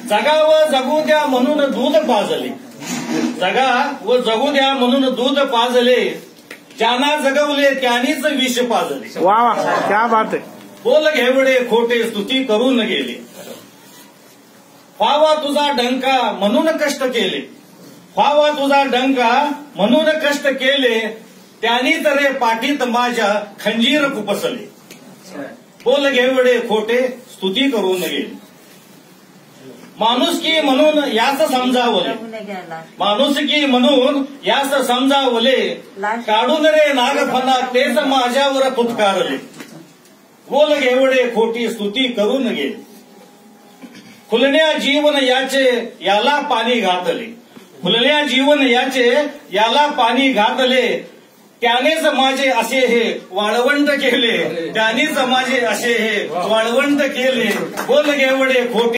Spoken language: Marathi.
जगा व जगू द्या म्हणून दूध पाजले, जगा व जगू द्या म्हणून दूध पाजले, ज्यांना जगवले त्यांनीच विष पाजले। वा वा, क्या बात आहे। बोल घेवडे खोटे स्तुती करून गेले, व्हावा तुझा डंका म्हणून कष्ट केले, व्हावा तुझा डंका म्हणून कष्ट केले, त्यांनीच रे पाठीत माझ्या खंजीर खुपसले। बोल घेवडे खोटे स्तुती करून गेले। माणुसकी म्हणून यास समजावले, माणुसकी म्हणून यास समजावले, काढून रे नागफणा तेच माझ्यावर फुतकारले। बोल घेवडे खोटी स्तुती करून गेले, खुलण्या जीवन याचे याला पाणी घातले, खुलण्या जीवन याचे याला पाणी घातले, त्यानेच माझे असे हे वाळवंट केले, त्यानेच माझे असे हे वाळवंट केले। बोल घेवडे खोटे